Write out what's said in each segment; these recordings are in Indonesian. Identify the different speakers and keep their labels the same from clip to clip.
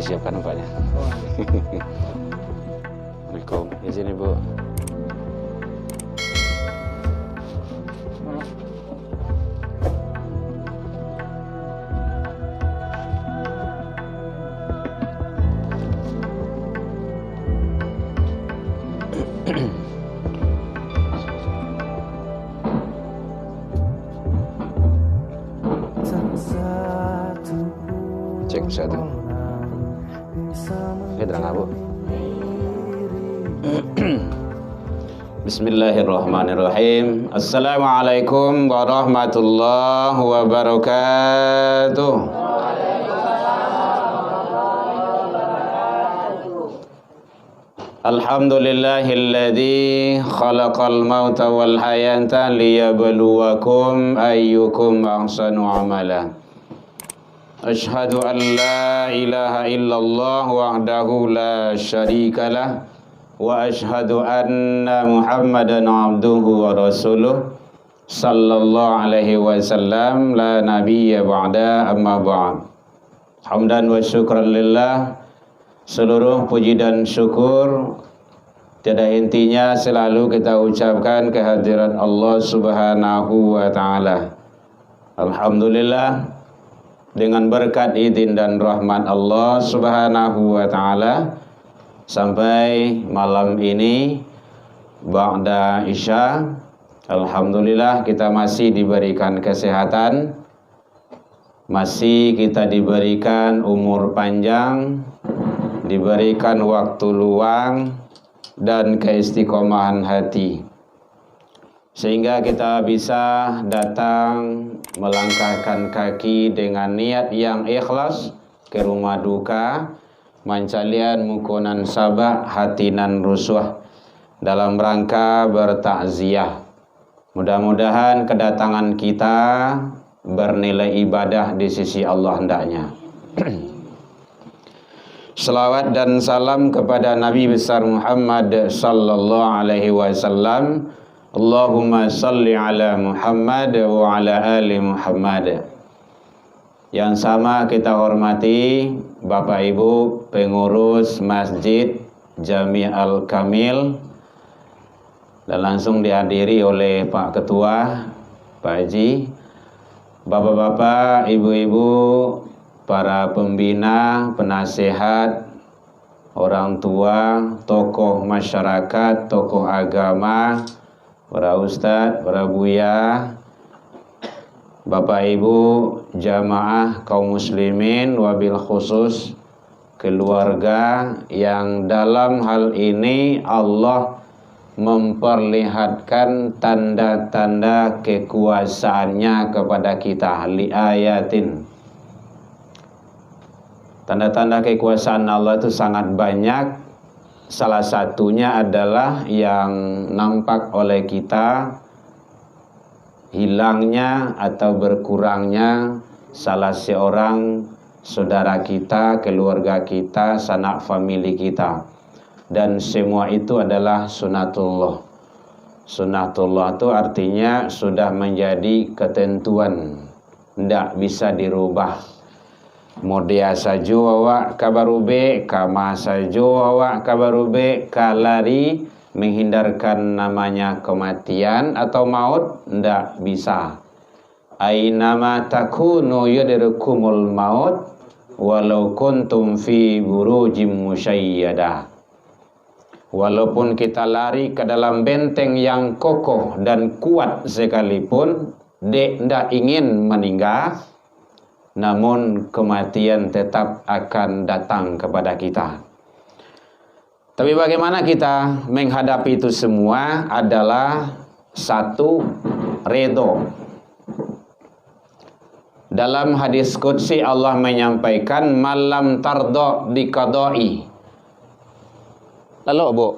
Speaker 1: disiapkan nampaknya. Assalamualaikum. Di sini Bu. Cek satu. Terang Bu. Bismillahirrahmanirrahim. Assalamualaikum warahmatullahi wabarakatuh. Alhamdulillahilladzi khalaqal mauta wal hayata liyabluwakum ayyukum ahsanu amala. Ashhadu an la ilaha illallah wahdahu la syarikalah wa ashhadu anna Muhammadan abduhu wa rasuluh sallallahu alaihi wasallam la nabiyya ba'da amma ba'd. Hamdan wa syukran lillah. Seluruh puji dan syukur tiada hentinya selalu kita ucapkan kehadiran Allah Subhanahu wa taala. Alhamdulillah, dengan berkat izin dan rahmat Allah Subhanahu wa taala sampai malam ini ba'da Isya, alhamdulillah kita masih diberikan kesehatan, masih kita diberikan umur panjang, diberikan waktu luang dan keistiqomahan hati, sehingga kita bisa datang melangkahkan kaki dengan niat yang ikhlas ke rumah duka mancalian mukonan sabak hatinan rusuh dalam rangka bertakziah. Mudah-mudahan kedatangan kita bernilai ibadah di sisi Allah hendaknya. Salawat dan salam kepada Nabi besar Muhammad sallallahu alaihi wasallam. Allahumma salli ala Muhammad wa ala ali Muhammad. Yang sama kita hormati Bapak Ibu pengurus Masjid Jami Al-Kamil dan langsung dihadiri oleh Pak Ketua, Pak Haji, Bapak-bapak, Ibu-ibu, para pembina, penasehat, orang tua, tokoh masyarakat, tokoh agama, para ustadz, para buya, Bapak Ibu, jamaah kaum muslimin, wabil khusus keluarga yang dalam hal ini Allah memperlihatkan tanda-tanda kekuasaannya kepada kita, li ayatin. Tanda-tanda kekuasaan Allah itu sangat banyak. Salah satunya adalah yang nampak oleh kita, hilangnya atau berkurangnya salah seorang saudara kita, keluarga kita, sanak famili kita. Dan semua itu adalah sunatullah. Sunatullah itu artinya sudah menjadi ketentuan, tidak bisa dirubah. Modia sajo awak kabarube, kama sajo awak kabarube, kalari menghindarkan namanya kematian atau maut, ndak bisa. Ainama takunu yadrukumul maut walau kuntum fi burujim musyayyadah. Walaupun kita lari ke dalam benteng yang kokoh dan kuat sekalipun, ndak ingin meninggal, namun kematian tetap akan datang kepada kita. Tapi bagaimana kita menghadapi itu semua adalah satu, ridho. Dalam hadis qudsi Allah menyampaikan malam tardo diqadai. Lalu Bu,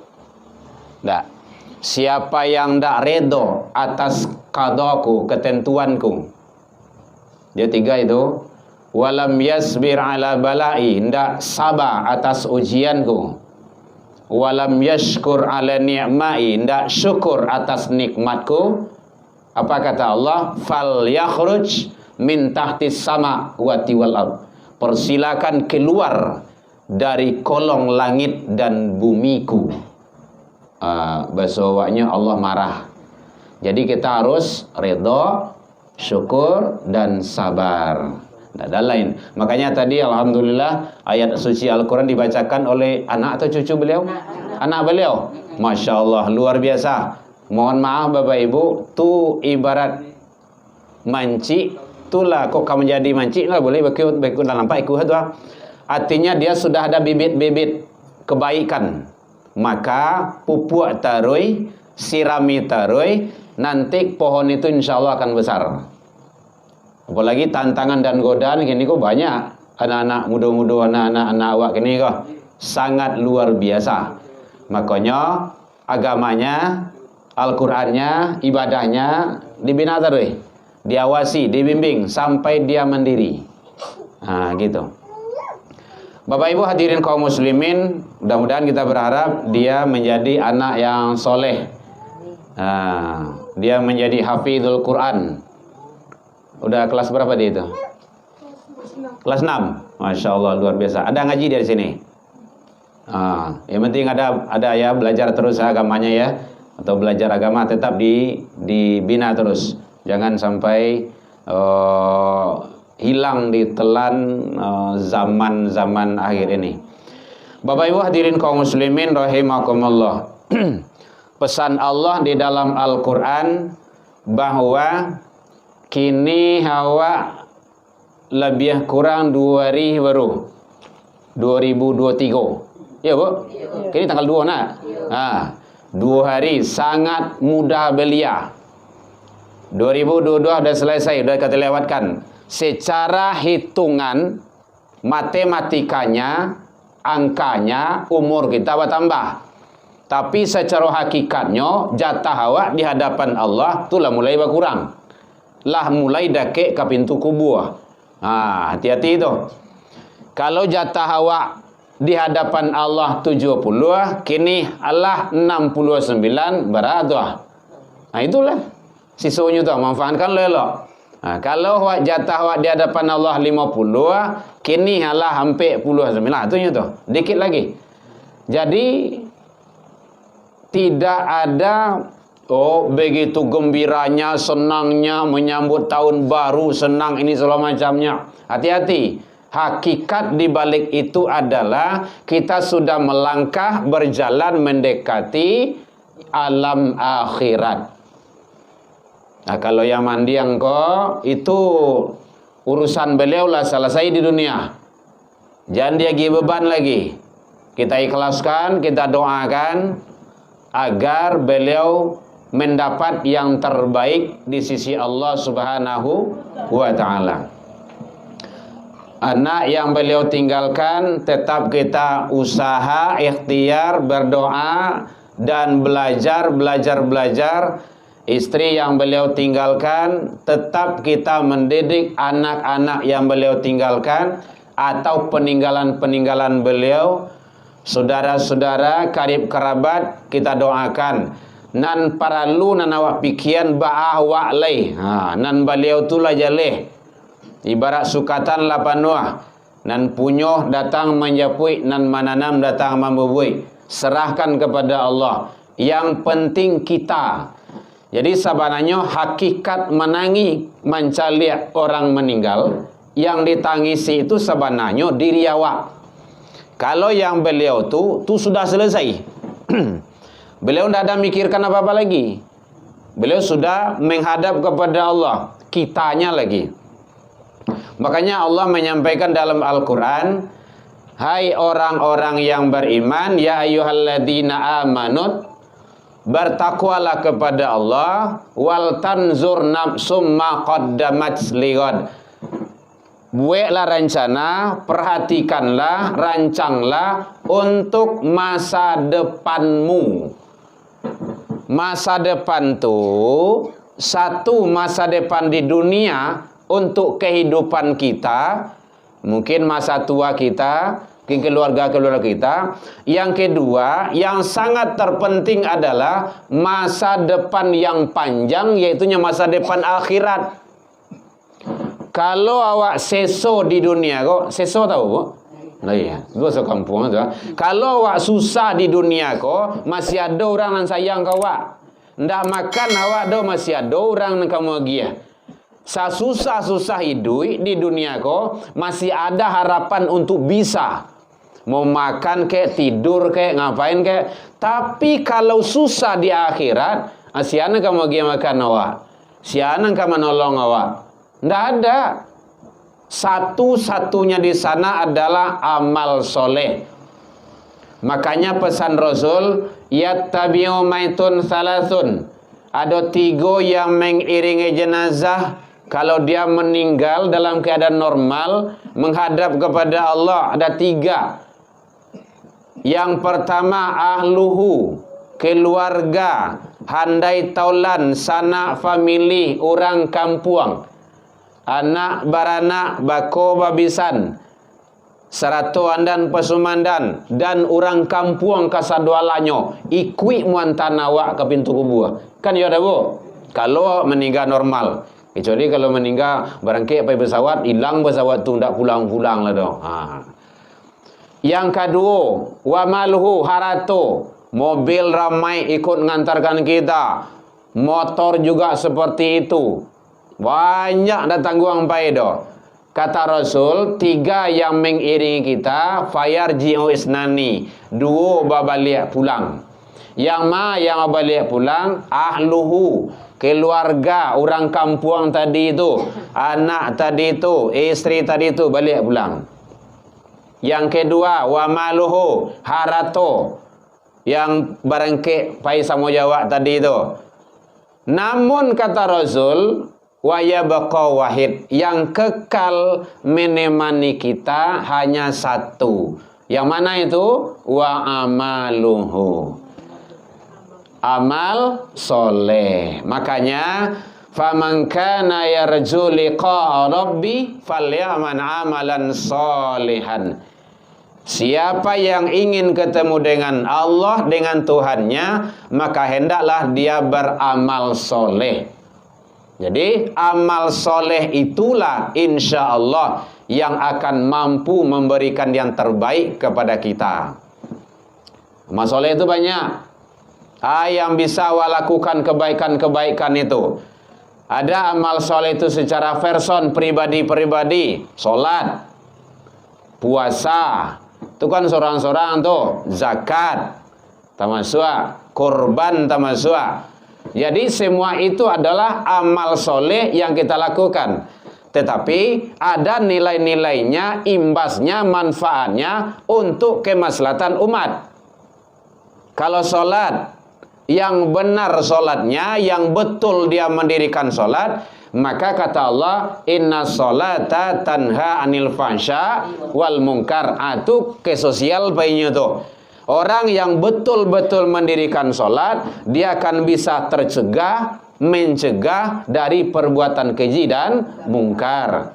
Speaker 1: enggak. Siapa yang tidak ridho atas qadaku, ketentuanku. Dia tiga itu. Walam yasbir ala balai, ndak sabar atas ujianku. Walam yashkur ala ni'mai, ndak syukur atas nikmatku. Apa kata Allah? Fal yakhruj min tahtis sama wati wal ard. Persilakan keluar dari kolong langit dan bumiku. Bahasa awaknya Allah marah. Jadi kita harus redha, syukur, dan sabar. Tidak ada lain. Makanya tadi alhamdulillah ayat suci Al-Quran dibacakan oleh anak atau cucu beliau? Anak beliau. Masya Allah, luar biasa. Mohon maaf Bapak Ibu, tu ibarat mancik, itulah kok kamu jadi mancik lah, boleh berikut dalam nampak ikut tu. Artinya dia sudah ada bibit-bibit kebaikan. Maka pupuk tarui, sirami tarui, nanti pohon itu insya Allah akan besar. Apalagi tantangan dan godaan gini kok banyak. Anak-anak muda-muda, anak-anak awak gini kok sangat luar biasa. Makanya agamanya, Al-Qur'annya, ibadahnya dibina terus, diawasi, dibimbing sampai dia mandiri. Gitu. Bapak Ibu hadirin kaum muslimin, mudah-mudahan kita berharap dia menjadi anak yang soleh. Dia menjadi hafizul Quran. Udah kelas berapa dia itu? Kelas 6. Masya Allah, luar biasa. Ada ngaji dari sini? Yang penting ada ya, belajar terus agamanya ya. Atau belajar agama tetap dibina terus. Jangan sampai hilang ditelan zaman-zaman akhir ini. Bapak Ibu hadirin kaum muslimin rahimakumullah. Pesan Allah di dalam Al-Quran bahwa kini hawa lebih kurang 2 hari baru 2023. Ya Bu? Kini tanggal 2 nak? 2 hari sangat mudah belia. 2022 sudah selesai, sudah kita lewatkan. Secara hitungan matematikanya, angkanya, umur kita bertambah. Tapi secara hakikatnya jatah awak di hadapan Allah itulah mulai berkurang. Lah mulai dakek ke pintu kubur. Hati-hati itu. Kalau jatah awak di hadapan Allah 70, kini Allah 69 berat. Itulah sisanya tu, manfaatkan elok. Kalau jatah awak di hadapan Allah 50, kini Allah hampir 49. Itunya tu, dikit lagi. Jadi tidak ada begitu gembiranya, senangnya menyambut tahun baru, senang ini segala macamnya. Hati-hati. Hakikat di balik itu adalah kita sudah melangkah berjalan mendekati alam akhirat. Kalau yang mandi engkau itu urusan beliau lah, selesai di dunia. Jangan dia give beban lagi. Kita ikhlaskan, kita doakan agar beliau mendapat yang terbaik di sisi Allah Subhanahu wa ta'ala. Anak yang beliau tinggalkan tetap kita usaha, ikhtiar, berdoa dan belajar. Istri yang beliau tinggalkan tetap kita mendidik anak-anak yang beliau tinggalkan atau peninggalan-peninggalan beliau. Saudara-saudara, karib kerabat kita doakan. Nan paralu nan awak pikian ba'ah wa'lai. Nan beliau tu lah jaleh. Ibarat sukatan lapanuah. Nan punyoh datang menjapui, nan mananam datang membubui. Serahkan kepada Allah. Yang penting kita. Jadi sebenarnya hakikat menangi mencaliak orang meninggal, yang ditangisi itu sebenarnya diri awak. Kalau yang beliau tu sudah selesai. Beliau tidak ada mikirkan apa-apa lagi. Beliau sudah menghadap kepada Allah. Kitanya lagi. Makanya Allah menyampaikan dalam Al-Quran, hai orang-orang yang beriman, ya ayyuhalladzina amanut, bertakwalah kepada Allah, wal tanzur nafsum ma qaddamat lighad. Buatlah rencana, perhatikanlah, rancanglah untuk masa depanmu. Masa depan tu satu masa depan di dunia untuk kehidupan kita, mungkin masa tua kita, mungkin keluarga-keluarga kita. Yang kedua, yang sangat terpenting adalah masa depan yang panjang, yaitu masa depan akhirat. Kalau awak seso di dunia, kok seso tahu Bu? Nah iya, bahasa kampung tu. Kalau awak susah di dunia ko, masih ada orang yang sayang kau awak. Ndak makan awak do masih ada orang yang kamu bahagia. Susah-susah hidup di dunia ko, masih ada harapan untuk bisa. Mau makan kayak tidur kayak ngapain kayak. Tapi kalau susah di akhirat, siapa kamu bahagia makan awak? Siapa kamu menolong awak? Ndak ada. Satu-satunya di sana adalah amal soleh. Makanya pesan Rasul, yattabi'u maitun salasun. Ada 3 yang mengiringi jenazah. Kalau dia meninggal dalam keadaan normal, menghadap kepada Allah, ada 3. Yang pertama ahluhu, keluarga, handai taulan, sanak famili, orang kampung. Anak baranak, bako babisan, seratuan dan pesumandan, dan orang kampung kasadualanyo, ikui muantana awak ke pintu kubur. Kan ya ada bu? Kalau meninggal normal. Kecuali kalau meninggal barangkali pakai pesawat, hilang pesawat tu ndak pulang-pulang lah dong. Yang kedua, wa malhu harato, mobil ramai ikut ngantarkan kita, motor juga seperti itu. Banyak datang guang paido. Kata Rasul, 3 yang mengiringi kita, fayarji'u isnani, 2 babalik pulang. Yang babalik pulang, ahluhu, keluarga, orang kampung tadi itu, anak tadi itu, istri tadi itu balik pulang. Yang kedua, wa maluhu, harato, yang barangkali pai samo jawab tadi itu. Namun kata Rasul, wa yabqa wahid, yang kekal menemani kita hanya 1. Yang mana itu? Wa amaluhu, amal soleh. Makanya faman kana yarju liqa'a rabbi falyaman amalan solihan. Siapa yang ingin ketemu dengan Allah, dengan Tuhannya, maka hendaklah dia beramal soleh. Jadi amal soleh itulah insya Allah yang akan mampu memberikan yang terbaik kepada kita. Amal soleh itu banyak. Yang bisa awak lakukan kebaikan-kebaikan itu. Ada amal soleh itu secara person pribadi-pribadi. Solat, puasa, itu kan seorang-seorang tuh. Zakat, termasuk korban, termasuk. Jadi semua itu adalah amal soleh yang kita lakukan. Tetapi ada nilai-nilainya, imbasnya, manfaatnya untuk kemaslahatan umat. Kalau solat, yang benar solatnya, yang betul dia mendirikan solat, maka kata Allah, inna solata tanha anil fahsya wal munkar. Itu ke sosial bayinya tuh. Orang yang betul-betul mendirikan solat, dia akan bisa tercegah, mencegah dari perbuatan keji dan mungkar.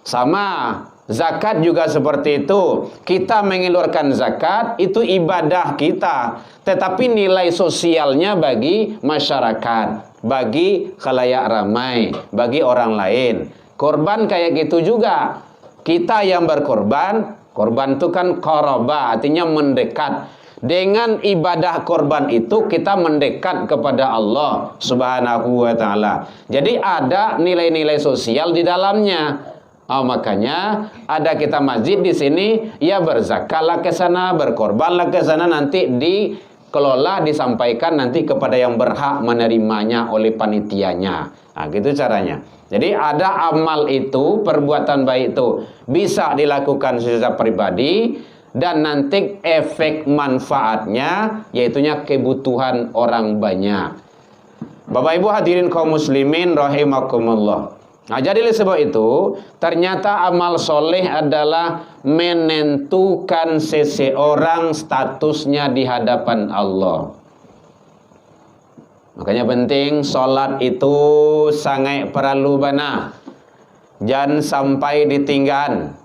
Speaker 1: Sama, zakat juga seperti itu. Kita mengeluarkan zakat, itu ibadah kita. Tetapi nilai sosialnya bagi masyarakat, bagi khalayak ramai, bagi orang lain. Korban kayak gitu juga. Kita yang berkorban, korban itu kan qaraba, artinya mendekat. Dengan ibadah korban itu kita mendekat kepada Allah Subhanahu wa ta'ala. Jadi ada nilai-nilai sosial di dalamnya. Makanya ada kita masjid di sini, ya berzakatlah ke sana, berkorbanlah ke sana, nanti dikelola, disampaikan nanti kepada yang berhak menerimanya oleh panitianya. Gitu caranya. Jadi ada amal itu, perbuatan baik itu bisa dilakukan secara pribadi, dan nanti efek manfaatnya yaitunya kebutuhan orang banyak. Bapak Ibu hadirin kaum muslimin rahimakumullah. Jadi oleh sebab itu ternyata amal soleh adalah menentukan seseorang statusnya di hadapan Allah. Makanya penting solat itu sangat perlu bana. Jangan sampai ditinggal.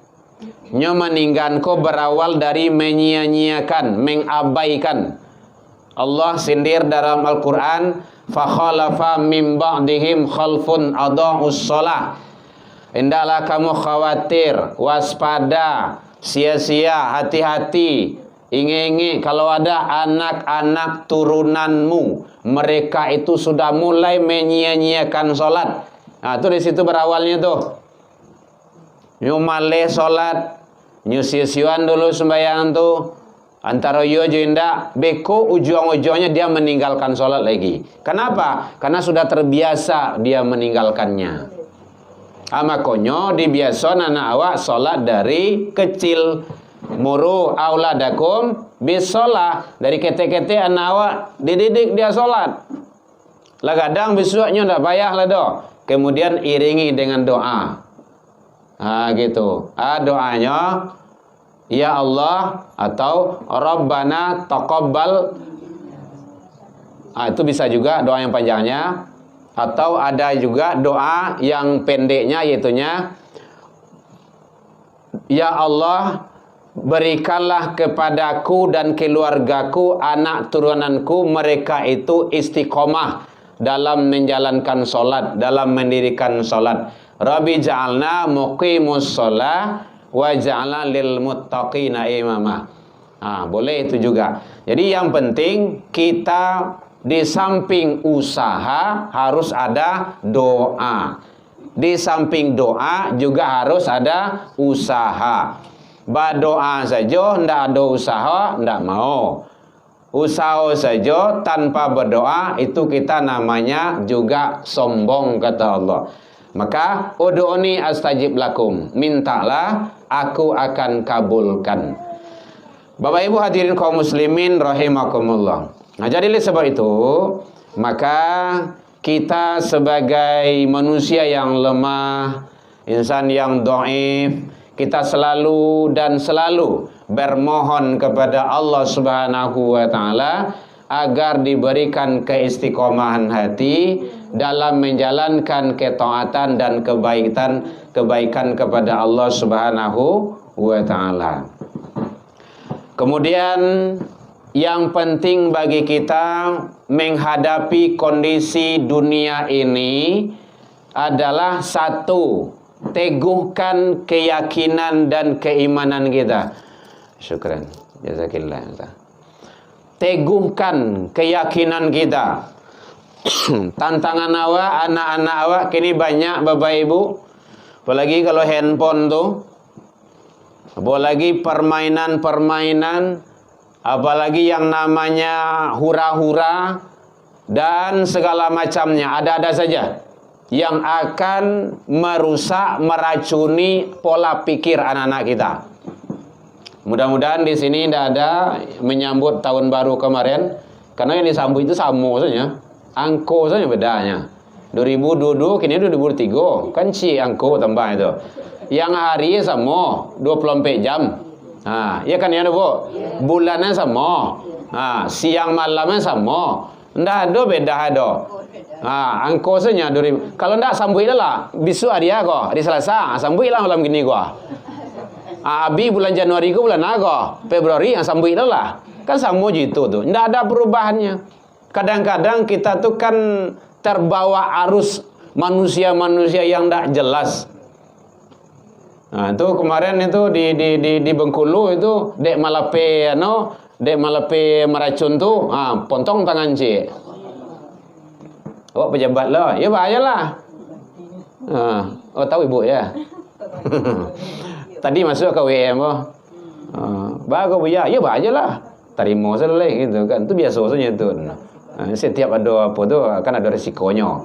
Speaker 1: Nyo meninggal ko berawal dari menyia-nyiakan, mengabaikan. Allah sindir dalam Al-Quran, fa khalafa min ba'dihim khalfun adaa'us shalah. Hendaklah kamu khawatir, waspada sia-sia, hati-hati. Ingat-ingat kalau ada anak-anak turunanmu, mereka itu sudah mulai menyia-nyiakan solat. Nah, itu di situ berawalnya tuh. Nyumale solat, nyusi-siuan dulu sembahyang tuh. Antara yo aja indak, beko ujung-ujungnya dia meninggalkan sholat lagi. Kenapa? Karena sudah terbiasa dia meninggalkannya. Makanya dibiasakan anak awak sholat dari kecil. Muru auladakum bisolah, dari kete-kete anak awak dididik dia sholat. Lah kadang besoknya ndak payah lah doh. Kemudian iringi dengan doa. Gitu. Doanya ya Allah atau Rabbana taqabbal. Itu bisa juga doa yang panjangnya. Atau ada juga doa yang pendeknya, yaitunya ya Allah, berikanlah kepadaku dan keluargaku, anak turunanku, mereka itu istiqomah dalam menjalankan solat, dalam mendirikan solat. Rabbi ja'alna muqimus sholah wa ja'alna lil muttaqina imama. Boleh itu juga. Jadi yang penting kita di samping usaha harus ada doa. Di samping doa juga harus ada usaha. Berdoa saja ndak ada usaha, ndak mau. Usaha saja tanpa berdoa itu kita namanya juga sombong, kata Allah. Maka ud'uni astajib lakum, mintalah aku akan kabulkan. Bapak Ibu hadirin kaum muslimin rahimakumullah. Nah, jadi oleh sebab itu, maka kita sebagai manusia yang lemah, insan yang dhaif, kita selalu dan selalu bermohon kepada Allah Subhanahu wa taala agar diberikan keistiqomahan hati dalam menjalankan ketaatan dan kebaikan kepada Allah Subhanahu wa taala. Kemudian yang penting bagi kita menghadapi kondisi dunia ini adalah satu, teguhkan keyakinan dan keimanan kita. Syukran, jazakillah. Teguhkan keyakinan kita. Tantangan awak, anak-anak awak kini banyak Bapak Ibu. Apalagi kalau handphone tuh, apalagi permainan-permainan, apalagi yang namanya hura-hura dan segala macamnya, ada-ada saja yang akan merusak, meracuni pola pikir anak-anak kita. Mudah-mudahan di sini tidak ada menyambut tahun baru kemarin, karena yang disambut itu sama saja, angko saja bedanya. 2022 kini 2023, kan angko tambah itu. Yang hari sama 24 jam. Ya kan ya Bu? Bulannya sama. Siang malamnya sama. Ndak ada beda ada. Angko saja 2000. Kalau ndak sambutlah lah. Besok hari kok, hari Selasa, sambutlah malam gini gua. Abi bulan Januari ke bulan apa? Februari yang sambutlah lah. Kan sama gitu tuh. Ndak ada perubahannya. Kadang-kadang kita tuh kan terbawa arus manusia-manusia yang ndak jelas. Itu kemarin itu di Bengkulu itu dek malape meracun tuh, pontong tangan cik. Pejabat lah, ya bahaya lah. Tahu ibu ya. Tadi masuk ke WM bagus ya bahaya lah. Terima saja gitu kan, itu biasa saja itu. Setiap ada apa tuh kan ada risikonya.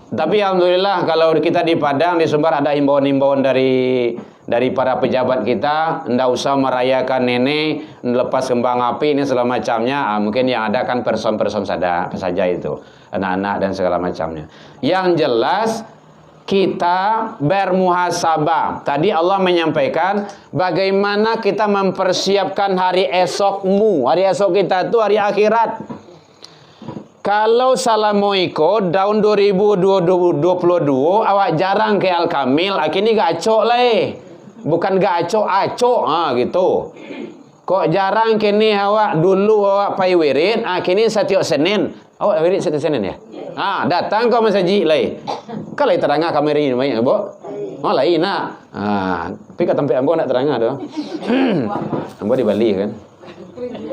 Speaker 1: Tapi alhamdulillah kalau kita di Padang, di Sumbar ada himbauan-himbauan dari para pejabat kita, ndak usah merayakan nenek, lepas kembang api ini segala macamnya. Mungkin yang ada kan person-person saja itu, anak-anak dan segala macamnya. Yang jelas kita bermuhasabah. Tadi Allah menyampaikan bagaimana kita mempersiapkan hari esokmu. Hari esok kita itu hari akhirat. Kalau salamoiko tahun 2022 awak jarang ke Al-Kamil, kini gacok lah. Bukan gacok, gitu. Kok jarang kini awak dulu awak pai wirid, kini setiap Senin. Awak wirid setiap Senin ya? Datang kau masjid lah. Kalau terangah kamera ini, Bu. Oh lain nak. Tapi kat tempat ambo nak terang ada. Ambo di Bali kan.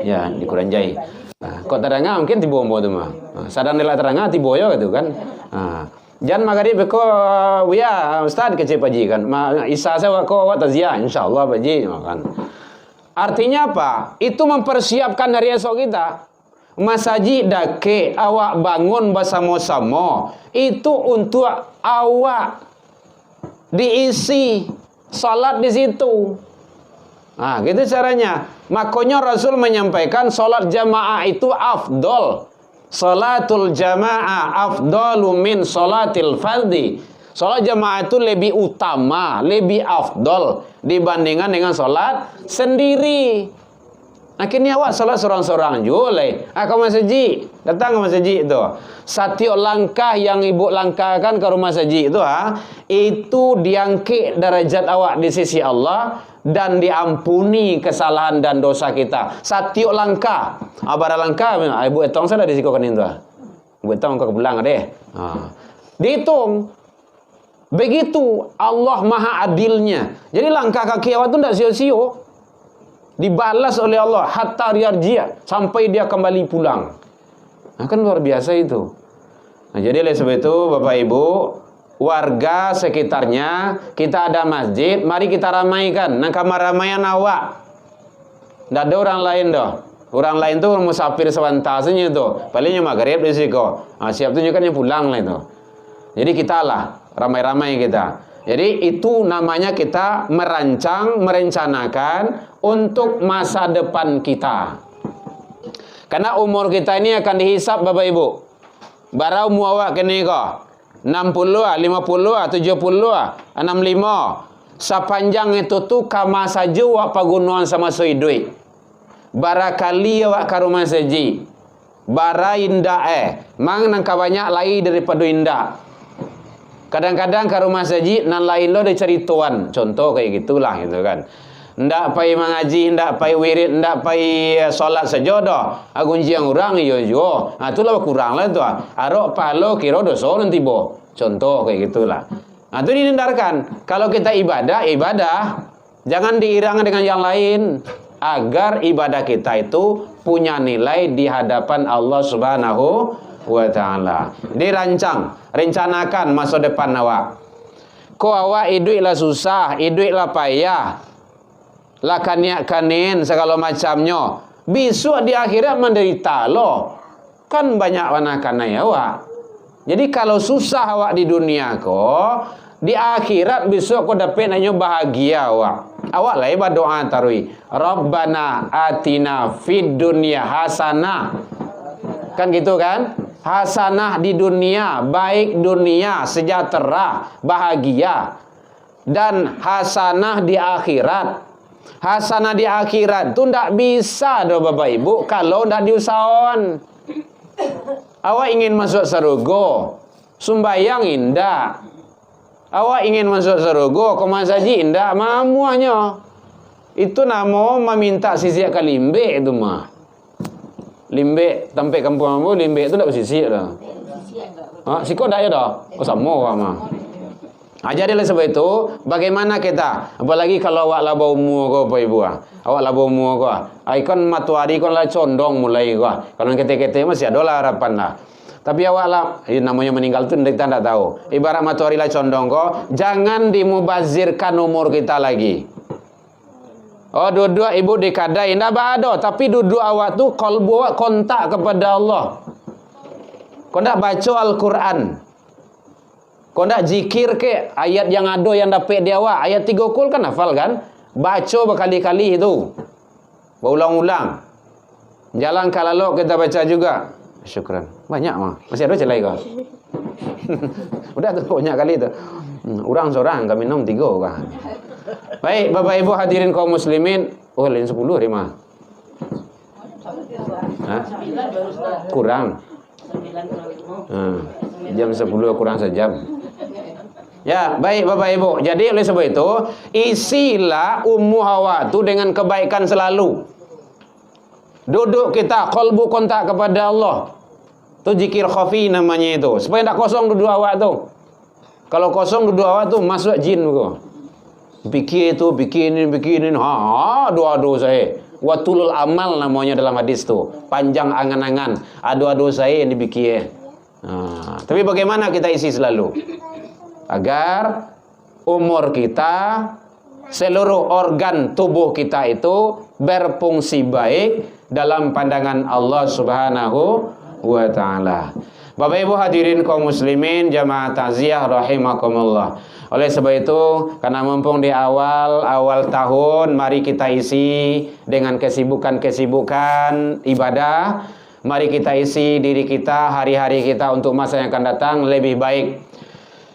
Speaker 1: Ya, di Kuranjai. Kok terang mungkin tibo ambo tu mah. Sadang nilai terang tibo yo gitu kan. Jan magari beko ya ustaz kecil paji kan. Isa saya ko wa taziah insyaallah paji makan. Artinya apa? Itu mempersiapkan hari esok kita. Masjid dake awak bangun bersama-sama itu untuk awak diisi salat di situ. Gitu caranya. Makanya Rasul menyampaikan salat jamaah itu afdol. Salatul jamaah afdalu min salatil fardhi. Salat jamaah itu lebih utama, lebih afdol dibandingkan dengan salat sendiri. Akhirnya awak salat seorang-seorang julai. Ke masjid, datang ke masjid itu. Setiap langkah yang ibu langkahkan ke rumah masjid itu diangkat derajat awak di sisi Allah dan diampuni kesalahan dan dosa kita. Setiap langkah. Bara langkah, ibu etong saya di siko kan itu. Ibu etong ke pulang deh. Dihitung. Begitu Allah maha adilnya. Jadi langkah kaki awak itu tidak sia-sia. Dibalas oleh Allah hatta yarji' sampai dia kembali pulang. Kan luar biasa itu. Jadi oleh sebab itu Bapak Ibu, warga sekitarnya, kita ada masjid, mari kita ramaikan. Nang kamar ramaian awak. Tidak ada orang lain dah. Orang lain tuh musafir sewantasnya itu. Palingnya maghrib di situ. Siap tunjukkannya pulang lah itu. Jadi kita lah ramai-ramai kita. Jadi itu namanya kita merencanakan untuk masa depan kita. Karena umur kita ini akan dihisap Bapak Ibu. Barau muawak kini ko 60 50 70 65. Sepanjang itu tuh kama saja wak pagunuan sama duit. Barakali wak ke rumah saji. Bara indah mang nangka banyak lain daripada indah. Kadang-kadang ke rumah saji nan lain lo ada cerituan. Contoh kayak gitulah gitu kan. Ndak pai mengaji, ndak pai wirid, ndak pai solat sejodoh. Agunji yang urang yo yo. Itulah kurang lah tu. Arok palo kiro doso nanti bo. Contoh kayak gitulah. Itu dihindarkan. Kalau kita ibadah, jangan diirang dengan yang lain agar ibadah kita itu punya nilai di hadapan Allah Subhanahu wa ta'ala. Rencanakan masa depan awak. Ko awak hidup lah susah, hidup lah payah, lah kaniak-kanin segala macamnya. Besok di akhirat menderita loh. Kan banyak wanakan awak. Jadi kalau susah awak di dunia ko, di akhirat besok ko dapat hanya bahagia awak. Awak lah berdoa tarui. Rabbana atina fid dunya hasanah. Kan gitu kan? Hasanah di dunia, baik dunia, sejahtera, bahagia. Dan hasanah di akhirat. Hasanah di akhirat itu tidak bisa doh Bapak Ibu kalau tidak diusahakan. Awak ingin masuk surga, sumbayang indah. Awak ingin masuk surga, komasaji indah, mamuanya. Itu nama meminta sisi kalimbe itu mah. Limbe tempe kampung ambo limbe itu ndak bersisik dah. Siko ndak ya dah. Sama mah. Jadi oleh sebab itu bagaimana kita, apalagi kalau awak laba umur ko Bapak Ibu awak laba umur ko. Ikon matuari kon lah condong mulai ko. Kalau kete-kete masih ada lah harapan lah. Tapi awak lah namanya meninggal tu kita ndak tahu. Ibarat matuari lah condong ko, jangan dimubazirkan umur kita lagi. Duduk ibu dikadai ndak ada, tapi duduk awak tu kalbu awak kontak kepada Allah. Kau ndak baca Al-Quran, kau ndak zikir ke ayat yang ada yang dapat di awak. Ayat 3 kul kan hafal kan? Baca berkali-kali itu, berulang-ulang. Jalan kalalok kita baca juga. Syukran. Banyak mah. Masih ada celai kau. Udah tu banyak kali tu. Orang seorang kami minum 3 kan. Baik Bapak Ibu hadirin kaum muslimin. Lain 10 Rima. Kurang. Jam 10 kurang sejam. Ya, baik Bapak Ibu. Jadi oleh sebab itu, isilah ummu hawa itu dengan kebaikan selalu. Duduk kita qalbu kontak kepada Allah. Itu zikir khafi namanya itu. Supaya tidak kosong duduk awak tu. Kalau kosong dua awak tuh masuk jin kok. Pikir itu, bikinin, adu-adu saya. Watulul amal namanya dalam hadis tuh. Panjang angan-angan, adu-adu saya yang dipikir. Tapi bagaimana kita isi selalu? Agar umur kita, seluruh organ tubuh kita itu berfungsi baik dalam pandangan Allah Subhanahu wa ta'ala. Bapak Ibu hadirin kaum muslimin jamaah takziah rahimakumullah. Oleh sebab itu, karena mumpung di awal tahun, mari kita isi dengan kesibukan-kesibukan ibadah. Mari kita isi diri kita, hari-hari kita untuk masa yang akan datang lebih baik.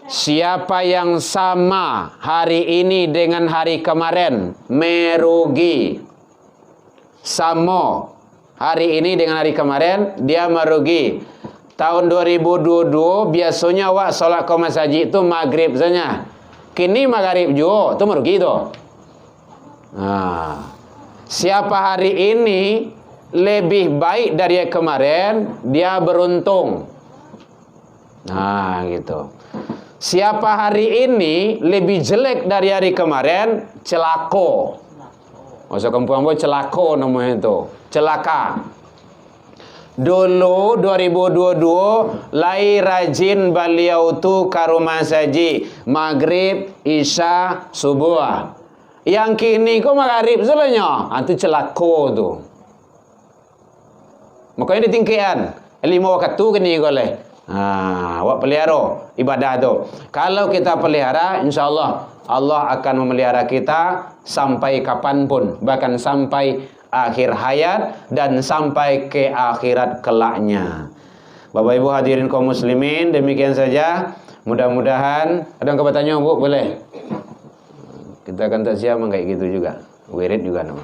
Speaker 1: Siapa yang sama hari ini dengan hari kemarin merugi. Sama hari ini dengan hari kemarin dia merugi. Tahun 2022 biasanya awak solat ke masjid itu maghrib saja. Kini maghrib juga, itu merugi tu. Siapa hari ini lebih baik dari kemarin, dia beruntung. Gitu. Siapa hari ini lebih jelek dari hari kemarin, celaka. Masa kampung celaka namanya itu, celaka. Dulu 2022 lai rajin beliau tu ke rumah saji maghrib, isya, subuh. Yang kini kok maghrib selanya, itu celaka tu. Makanya ditingkian 5 waktu kini boleh. Awak pelihara ibadah tu. Kalau kita pelihara, insyaAllah Allah akan memelihara kita sampai kapanpun, bahkan sampai akhir hayat dan sampai ke akhirat kelaknya. Bapak Ibu hadirin kaum muslimin, demikian saja. Mudah-mudahan ada yang bertanya, Bu, boleh? Kita akan takziah kayak gitu juga. Wirid juga nama.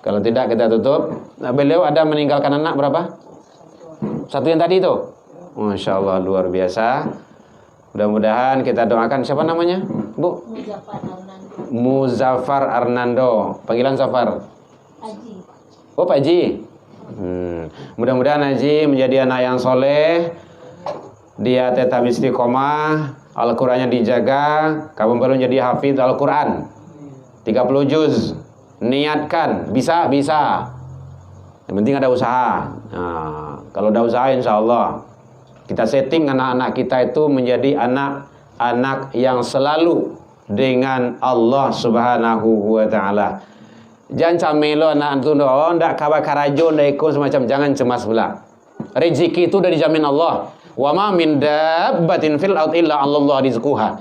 Speaker 1: Kalau tidak kita tutup. Beliau ada meninggalkan anak berapa? Satu yang tadi itu. Masya Allah luar biasa. Mudah-mudahan kita doakan. Siapa namanya, Bu? Muzaffar Arnando. Panggilan Safar. Haji. Oh, Pak Haji. Mudah-mudahan Haji menjadi anak yang soleh. Dia tetap istiqomah, Al-Qur'annya dijaga, kamu perlu jadi hafidz Al-Qur'an 30 juz. Niatkan, bisa. Yang penting ada usaha. Kalau ada usaha insyaAllah kita setting anak-anak kita itu menjadi anak-anak yang selalu dengan Allah Subhanahu wa ta'ala. Jangan camelo anak itu ndak kabar karajon dah ikut semacam, jangan cemas pula. Rezeki itu sudah dijamin Allah. Wa ma min dabbatin fil ardi illa 'Allah rizquha.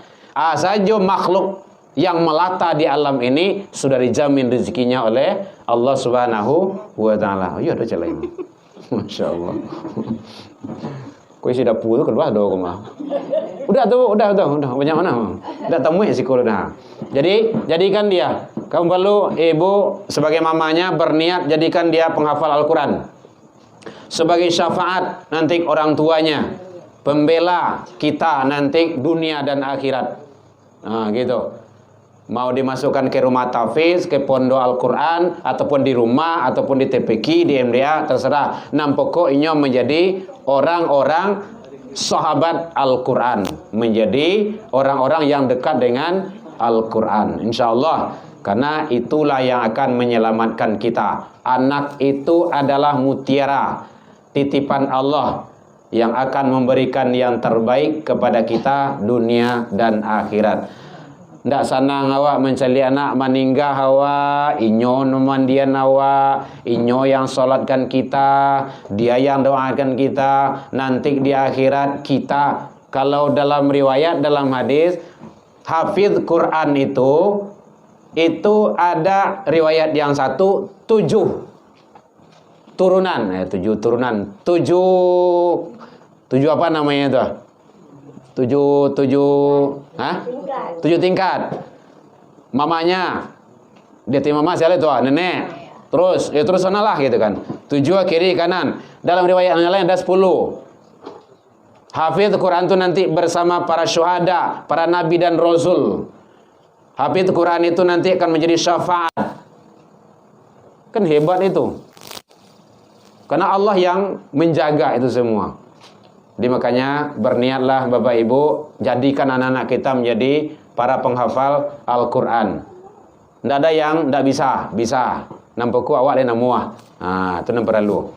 Speaker 1: Saja makhluk yang melata di alam ini sudah dijamin rezekinya oleh Allah Subhanahu wa ta'ala. Ya ada cara ini. Masya-Allah. Kau isi dapur tu kedua doa kemah. Udah banyak mana? Udah temui psikolog dah. Jadi jadikan dia. Kamu perlu ibu sebagai mamanya berniat jadikan dia penghafal Al-Quran. Sebagai syafaat nanti orang tuanya, pembela kita nanti dunia dan akhirat. Gitu. Mau dimasukkan ke rumah tahfiz, ke pondok Al-Quran, ataupun di rumah, ataupun di TPQ, di MDA, terserah. Pokoknya menjadi orang-orang sahabat Al-Quran, menjadi orang-orang yang dekat dengan Al-Quran, insyaAllah. Karena itulah yang akan menyelamatkan kita. Anak itu adalah mutiara, titipan Allah yang akan memberikan yang terbaik kepada kita dunia dan akhirat. Ndak sanang awak mencari anak meninggal awak, inyo memandian awak, inyo yang solatkan kita, dia yang doakan kita, nanti di akhirat kita. Kalau dalam riwayat, dalam hadis, hafidz Quran itu ada riwayat yang satu 7 turunan, 7 turunan, 7 apa namanya itu? 7 tingkat. Mamanya dia mama siapa itu? Nenek. Terus sana lah gitu kan. 7 kiri kanan. Dalam riwayat yang lain ada 10. Hafidz Quran itu nanti bersama para syuhada, para nabi dan rasul. Hafidz Quran itu nanti akan menjadi syafaat. Kan hebat itu. Karena Allah yang menjaga itu semua. Di makanya berniatlah Bapak Ibu, jadikan anak-anak kita menjadi para penghafal Al-Quran. Tidak ada yang tidak bisa. Nampakku awak dan namuah. Itu yang perlu.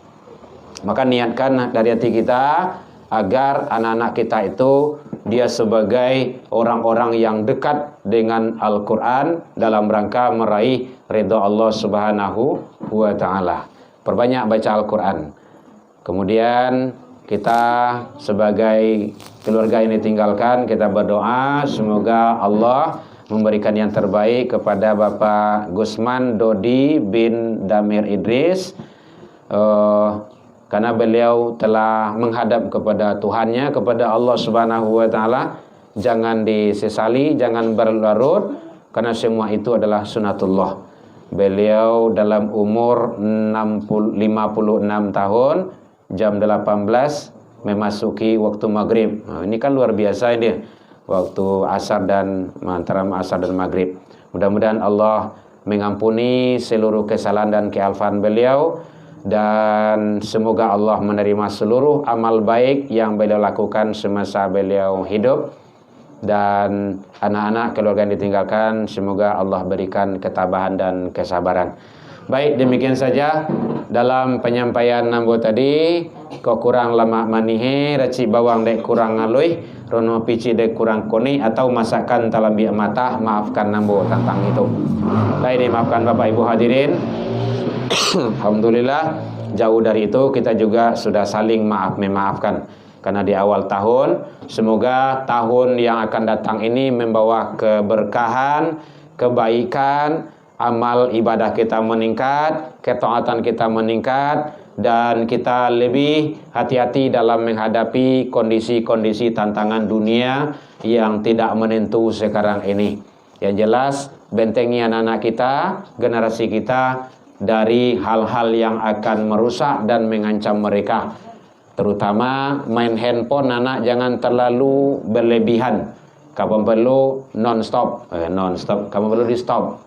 Speaker 1: Maka niatkan dari hati kita agar anak-anak kita itu dia sebagai orang-orang yang dekat dengan Al-Quran dalam rangka meraih ridha Allah Subhanahu wa Ta'ala. Perbanyak baca Al-Quran. Kemudian kita sebagai keluarga ini tinggalkan, kita berdoa semoga Allah memberikan yang terbaik kepada Bapak Gusman Dodi bin Damir Idris, karena beliau telah menghadap kepada Tuhannya, kepada Allah Subhanahu wa Ta'ala. Jangan disesali, jangan berlarut, karena semua itu adalah sunatullah. Beliau dalam umur 56 tahun, jam 18 memasuki waktu maghrib. Ini kan luar biasa ini, waktu asar dan antara asar dan maghrib. Mudah-mudahan Allah mengampuni seluruh kesalahan dan kealfaan beliau, dan semoga Allah menerima seluruh amal baik yang beliau lakukan semasa beliau hidup, dan anak-anak keluarga yang ditinggalkan semoga Allah berikan ketabahan dan kesabaran. Baik, demikian saja dalam penyampaian nambo tadi. Kau kurang lama manihe, raci bawang dek kurang ngalui, rono pici dek kurang koni, atau masakan talambi mata, maafkan nambo tentang itu. Baik, dimaafkan Bapak Ibu hadirin. Alhamdulillah, jauh dari itu kita juga sudah saling memaafkan. Karena di awal tahun, semoga tahun yang akan datang ini membawa keberkahan, kebaikan, amal ibadah kita meningkat, ketaatan kita meningkat, dan kita lebih hati-hati dalam menghadapi kondisi-kondisi tantangan dunia yang tidak menentu sekarang ini. Yang jelas, bentengi anak-anak kita, generasi kita dari hal-hal yang akan merusak dan mengancam mereka. Terutama main handphone, anak jangan terlalu berlebihan. Kamu perlu non-stop, kamu perlu di-stop.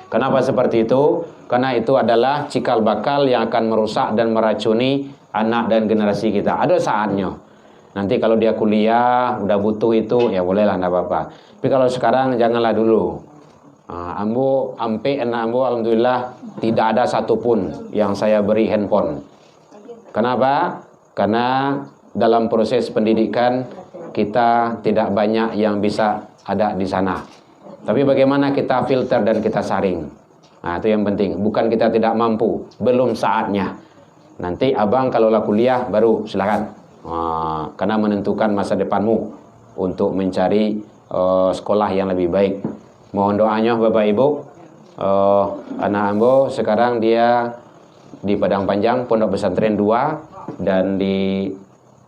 Speaker 1: Kenapa seperti itu? Karena itu adalah cikal bakal yang akan merusak dan meracuni anak dan generasi kita. Ada saatnya. Nanti kalau dia kuliah, udah butuh itu, ya bolehlah, enggak apa-apa. Tapi kalau sekarang janganlah dulu. Ambo, anak ambo, alhamdulillah tidak ada satupun yang saya beri handphone. Kenapa? Karena dalam proses pendidikan kita tidak banyak yang bisa ada di sana. Tapi bagaimana kita filter dan kita saring. Nah, itu yang penting. Bukan kita tidak mampu, belum saatnya. Nanti abang kalau kuliah baru silakan. Karena menentukan masa depanmu untuk mencari sekolah yang lebih baik. Mohon doanya Bapak Ibu. Anak ambo sekarang dia di Padang Panjang Pondok Pesantren 2, dan di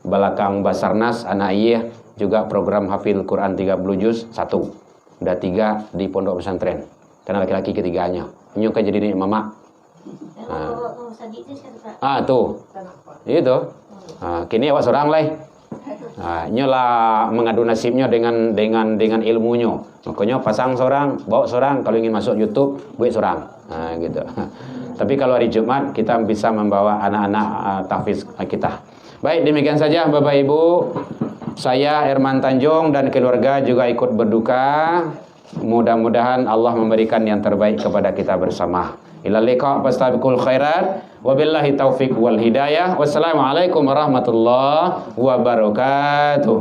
Speaker 1: belakang Basarnas anak iya juga program hafil Quran 30 juz 1. Udah 3 di pondok pesantren. Karena laki-laki ketiganya. Ini kan jadi mama. Tuh. Itu. Kini awak seorang lah. Nyolah mengadu nasibnya dengan ilmunya. Makanya pasang seorang, bawa seorang. Kalau ingin masuk YouTube, buat seorang. Gitu. Tapi kalau hari Jumat kita bisa membawa anak-anak tahfiz kita. Baik, demikian saja Bapak Ibu. Saya Herman Tanjung dan keluarga juga ikut berduka. Mudah-mudahan Allah memberikan yang terbaik kepada kita bersama. Ila liqa fastabiqul khairat. Wabillahi taufiq wal hidayah. Wassalamualaikum warahmatullahi wabarakatuh.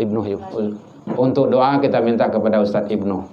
Speaker 1: Ibnu. Untuk doa kita minta kepada Ustaz Ibnu.